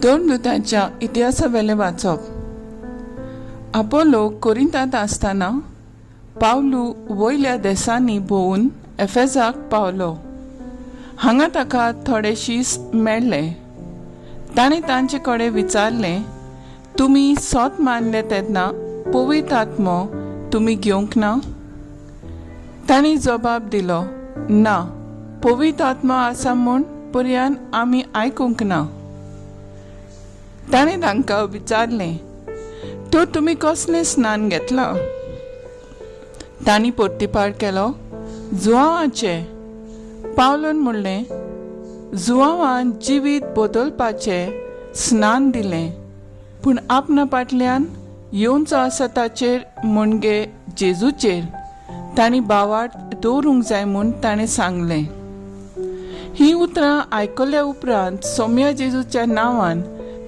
दोन दुतांच्या इतिहासावेले वाचप. आपोलो कोरिंतांत आसतना पावलू वयल्या देसांनी भोवून एफेजाक पावलो. हांगा ताका थोडे शीस मेळ्ळे. ताणें तांचे कडेन विचारलें, तुमी सोत मानले तेन्ना पवित्र आत्मो तुमी घेवंक ना? तांणी जबाब दिलो, ना, पवित्र आत्मो आसा म्हूण पर्यान आमी आयकूंक ना. ताणें तांकां विचारलें, तो तुमी कसलें स्नान घेतलां? तांणी परतीपाड केलो, जुआंवाचें. पावलोन म्हणलें, जुआंवान जिवीत बदलपाचें स्नान दिलें, पूण आपणा फाटल्यान येवचो आसा ताचेर म्हणजे जेजूचेर तांणी बावाट दवरूंक जाय म्हूण ताणें सांगलें. ही उतरां आयकल्या उपरांत सोम्या जेजूच्या नांवान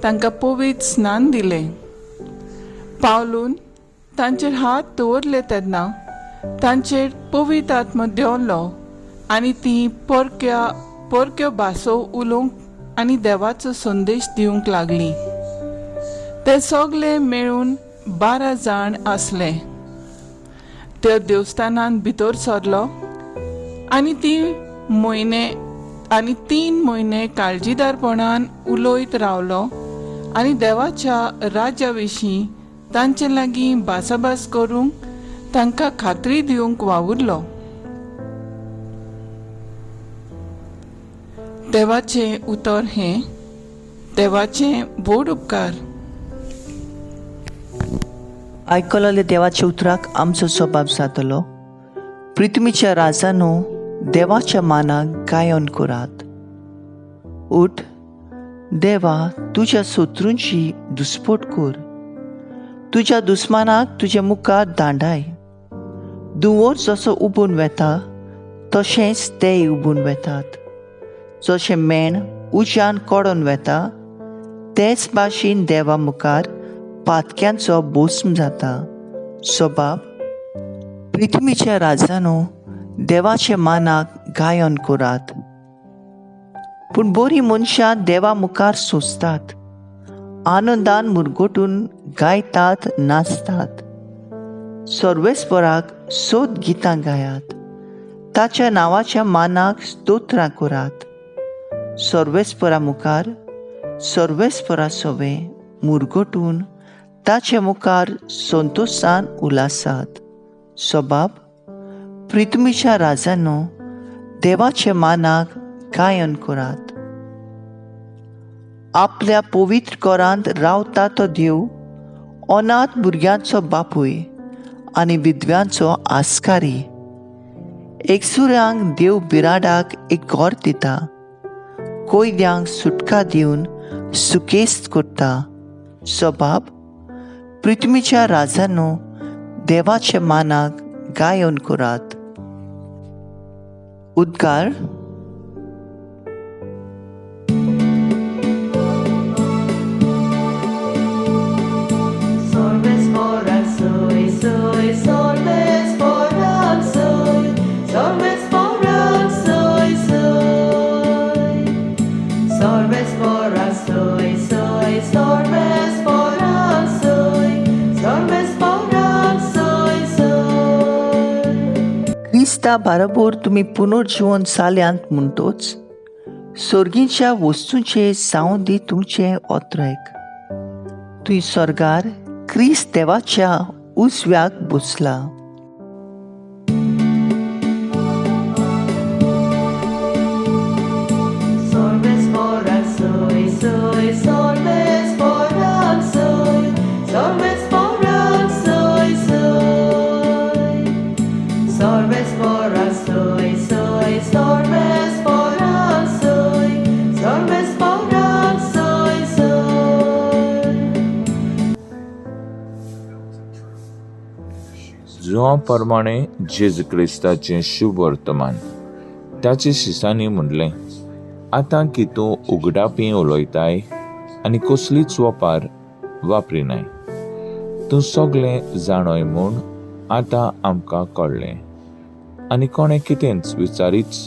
तांकां पवित्र स्नान दिलें. पावलून तांचेर हात दवरले तेन्ना तांचेर पवित्र आत्मो देंवलो आनी तीं परक्यो भासो उलोवंक आनी देवाचो संदेश दिवंक लागलीं. ते सगळे मेळून 12 जाण आसले. ते देवस्थानांत भितर सरलो आनी 3 म्हयने काळजीदारपणान उलयत रावलो आनी देवाच्या राज्या विशीं तांचे लागीं भासाभास करूंक तांकां खात्री दिवंक वावुरलो. देवाचें उतर हें, देवाचें व्हड उपकार. आयकलेल्या देवाच्या उतराक आमचो स्वभाव जातलो. पृथ्वीच्या राजानो, देवाच्या मानाक गायन करात. उठ, देवा, तुज्या शत्रूंची दुस्पट कर. तुज्या दुस्मानाक तुज्या मुखार दांडाय. दुवर जसो उबून वेता तशेंच तेय उबून वेतात. जशें मेण उज्यान कोडोन वेता तेच भाशेन देवा मुखार पातक्यांचो भस्म जाता. स्वभाव. पृथ्वीच्या राजानो, देवाच्या मानाक गायन करात. पूण बरीं मनशां देवा मुखार सोंसतात, आनंदान मुरगोटून गायतात, नाचतात. सर्वेस्पराक सोद गितां गायात, ताच्या नांवाच्या मानाक स्तोत्रां करात. सर्वेस्परा मुखार सर्वेस्परा सोवे मुरगोटून ताचे मुखार संतोशान उलासात. स्वभाव. पृथ्वीच्या राजानो, देवाच्या मानाक गायन करात. आपल्या पवित्र घरांत रावता तो देव अनाथ भुरग्यांचो बापूय आनी विधव्यांचो आस्कारी. एकसुऱ्यांक देव बिराडाक एक घर दिता, कोयद्यांक सुटका दिवन सुकेस्त करता. स्वभाव. पृथ्वीच्या राजानो, देवाच्या मानाक गायन करात. उद्गार. क्रिस्ता बरोबर तुमी पुनर्जीवन जाल्यांत म्हणटोच सर्गीच्या वस्तूंचे जावं दी तुमचे ओत्रेक. तुय स्वर्गार क्रिस्त देवाच्या उजव्याक बसला. जुआं प्रमाणे जेजू क्रिस्ताचें शुभ वर्तमान. ताच्या शिसांनी म्हणलें, आतां की तूं उगडापी उलयताय आनी कसलीच वपार वापरिनाय. तूं सगळें जाणोय म्हूण आतां आमकां कळ्ळें. आनी कोणें कितेंच विचारीच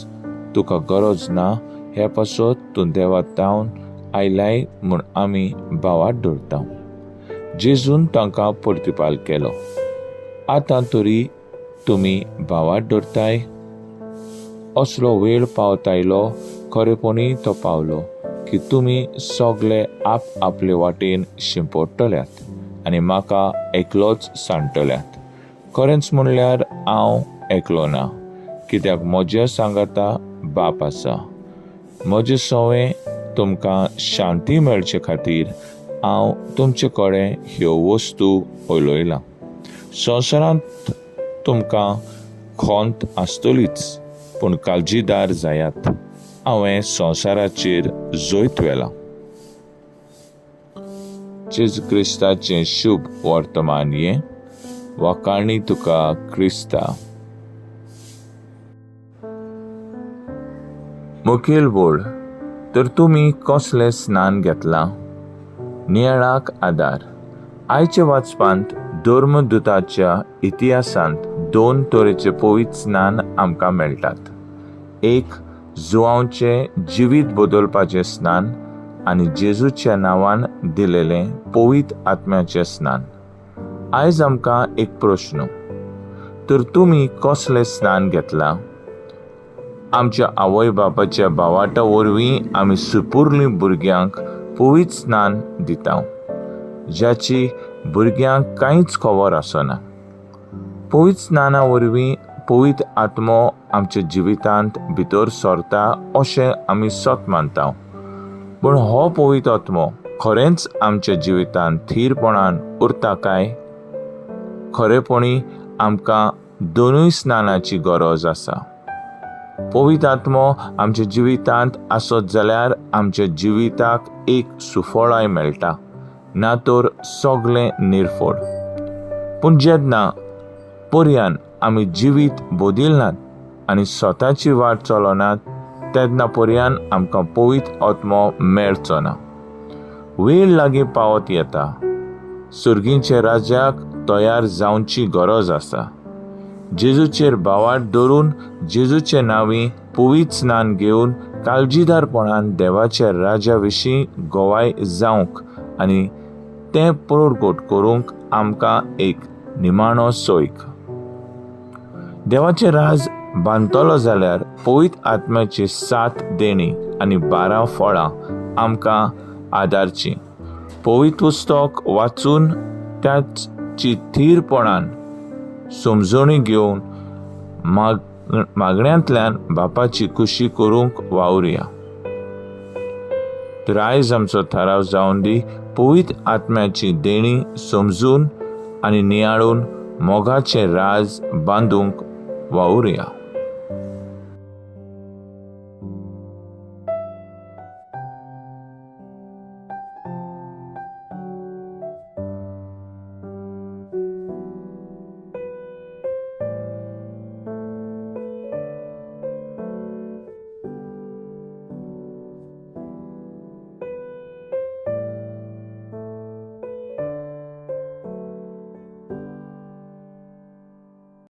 तुका गरज ना हे पासत तूं देवातावन आयलाय म्हूण आमी भावात दवरता. जेजून तांकां परतिपाल केलो. आतां तरी तुमी भावात दवरताय. असलो वेळ पावतायलो, खरेपणी तो पावलो की तुमी सगळे आप आपले वाटेन शिंपडटल्यात आनी म्हाका एकलोच सांडटल्यात. खरेंच म्हणल्यार हांव एकलो ना, कित्याक म्हज्या सांगाता बाप आसा. म्हजें सवें तुमकां शांती मेळचे खातीर हांव तुमचे कडेन ह्यो वस्तू उलयलां. संवसारांत तुमकां खोंत आसतलीच, पूण काळजीदार जायात, हांवें संवसाराचेर जैत व्हेलां. जेजू क्रिस्ताचें शुभ वर्तमान हें वाखाणी तुका क्रिस्ता. मुखेल बोड. तर तुमी कसलें स्नान घेतलां? नियाळाक आदार. आयच्या वाचपांत धर्मदुताच्या इतिहासांत 2 तरेचे पवित्र स्नान आमकां मेळटात. एक जुआंवचें जिवीत बदलपाचें स्नान आनी जेजूच्या नांवान दिलेलें पवित्र आत्म्याचें स्नान. आयज आमकां एक प्रश्न. तर तुमी कसलें स्नान घेतलां? आमच्या आवय बापाच्या भावाटा वरवीं आमी सुपुर्ली भुरग्यांक पवित्र स्नान दिता, ज्याची भुरग्यांक कांयच खबर आसना. पवित्र स्नाना वरवीं पवित्र आत्मो आमच्या जिवितांत भितर सरता अशें आमी सत मानता. पूण हो पवित्र आत्मो खरेंच आमच्या जिवितांत थीरपणान उरता काय? खरेपणी आमकां दोनूय स्नानाची गरज आसा. पवित्र आत्मो आमच्या जिवितांत आसत जाल्यार आमच्या जिविताक एक सुफळाय मेळटा, ना तर सगळें निर्फळ. पूण जेन्ना पर्यान आमी जिवीत बदलनात आनी स्वताची वाट चलनात, तेन्ना पर्यान आमकां पवित्र आत्मो मेळचो ना. वेळ लागीं पावत येता. सुर्गीच्या राज्याक तयार जावची गरज आसा. जेजूचेर भावाट दवरून जेजूचे नांवी पवित्र स्नान घेवन काळजीदारपणान देवाच्या राज्या विशीं गोवाय जावंक आनी तें प्रगट करूंक आमकां एक निमाणो सोयक. देवाचें राज बांदतलो जाल्यार पवित्र आत्म्याची 7 देणी आनी 12 फळां आमकां आदारची. पवित्र पुस्तक वाचून त्याची थीरपणान समजणी घेवन मागण्यांतल्यान बापाची खुशी करूंक वावुरया. तर आयज आमचो थाराव जावन दी. पवित्र आत्म्याची देणी समजून आनी नियाळून मोगाचें राज बांदूंक वावुरया.